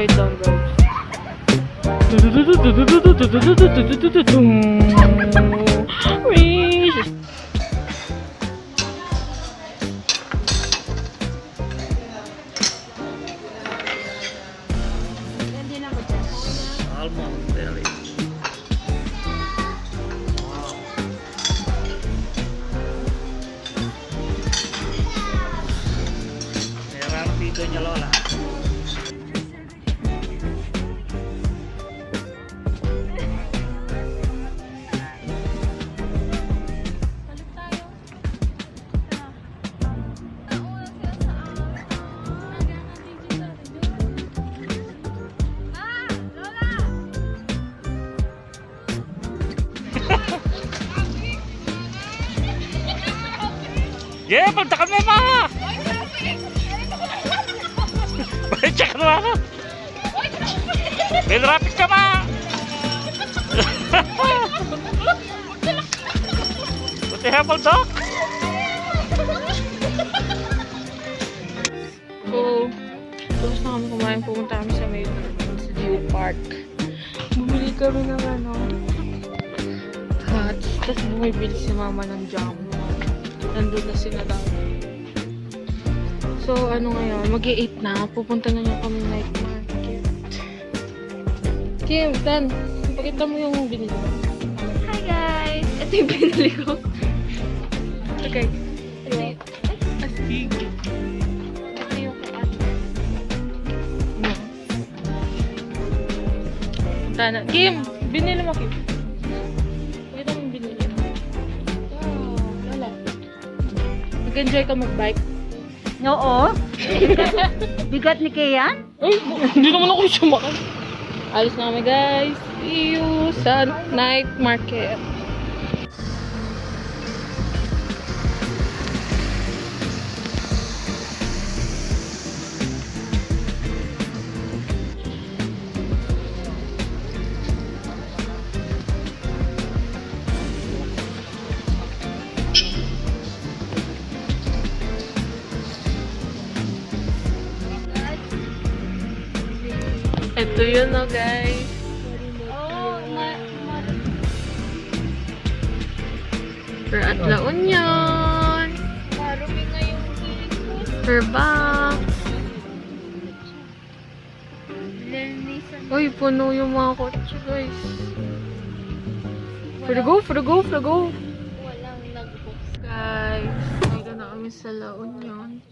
upside down, guys. Almost very. Meron video niya, Lola. Yeah, punta kami ma! Balik ka na ma! May rapid ka ma! Buti habol dok! So, tapos na kami kumain. Pumunta kami sa may sa Dew Park. Bumili kami ng hats. Tapos bumibili si mama ng jam. Nandun na sila dati. So, ngayon, mag-8 na. Pupunta na niya kami night market. Kim, Dan, pakita mo yung binili mo. Hi guys! Ito yung binili ko. Ito guys. Astig. Ito yung ate. Punta na. Kim, binili mo, Kim. Pakita mo yung binili mo. Wow, lala. Nag-enjoy ka mag-bike? Oo. Bigat ni Kian? Ay, hindi naman ako sumakay. Alis na kami guys. See you sa night market. Ito yun na guys. Oo, We're at La Union. marumi nga yung feeling ko. We're back. Linisan. Uy, puno yung mga kotse guys. For the go, for the go, for the go. Walang nag-book. Guys, dito na kami sa La Union.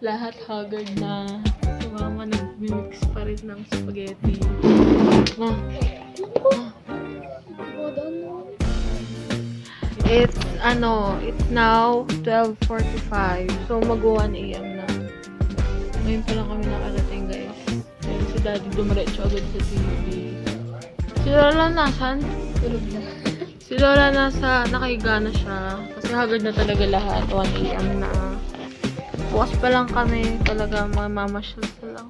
Lahat haggard na. Si mama nag-mix pa rin ng spaghetti. Ma. It's now 12:45. So mag-1 AM na. Ngayon pa lang kami nakarating guys. Ayun, si daddy dumiretso agad sa TV. Si Lola nasan? Tulog na. Si Lola nakahiga na siya. Kasi haggard na talaga lahat. 1 AM na. Bukas pa lang kami talaga mamamasyal sa lang.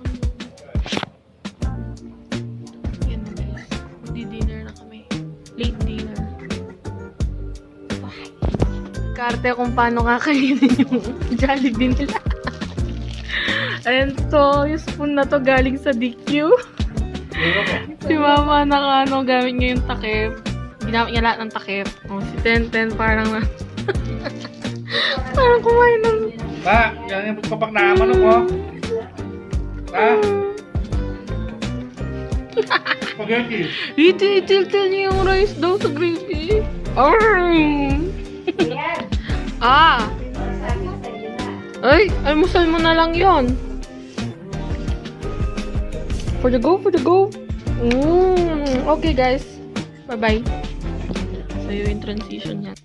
Yan na guys. Magdi-dinner na kami. Late dinner. Bye. Karte kung paano kakainin yung Jollibee nila. Ayan to, yung spoon na to galing sa DQ. Si mama gamit niya yung takip. Ginamit niya lahat ng takip. Oh, si Tenten parang parang kumain ng Pa, yan yung pagpapaknaman ko. Pa? Spaghetti. Itil niya yung rice daw sa gravy. Ah! Ay, almusal mo na lang yon. For the go, for the go. Okay guys. Bye-bye. Sa'yo yung transition niya.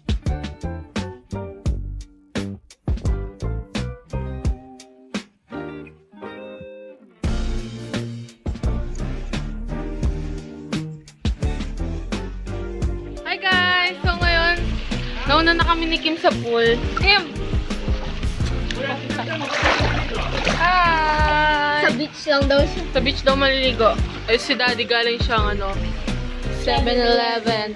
Hi guys! So ngayon, nauna na kami ni Kim sa pool. Kim! Hi! Sa beach lang daw siya. Sa beach daw maliligo. Ay, si daddy galing siyang 7-Eleven.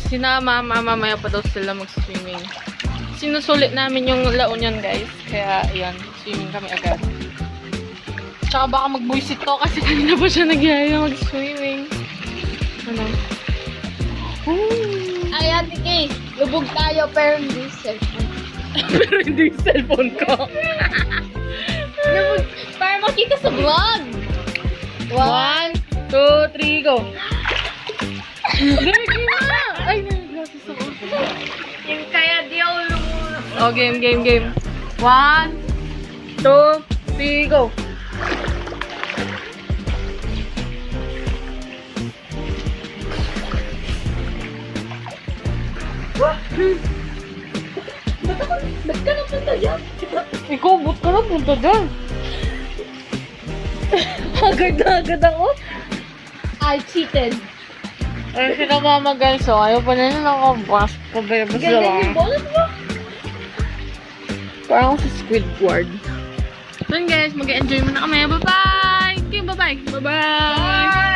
Sinama, mamaya pa daw sila mag-swimming. Sinusulit namin yung La Union guys. Kaya, ayan, swimming kami agad. Tsaka baka mag-buisit to kasi kanina pa siya nagyaya mag-swimming. Ano? Ay, Ate Kay, lubog tayo pero hindi cellphone. Pero hindi yung cellphone ko. Lubog, para makita sa vlog. 1, 2, 3, go! Game na! Ay, nag-glasses ako. Yung kaya di ako lumunod. Oh, game. 1, 2, 3, go! Ba't ka napunta dyan? Ikaw, ba't ka na punta dyan? Agad na agad ako. I cheated. Ay, sinamamagal, so ayaw pa nila nakabas. Pabayabas na Ganyan lang. yung bonus mo? Parang sa Squidward. So yun guys, mag-enjoy muna kami. Bye-bye! Okay, bye-bye! Bye-bye!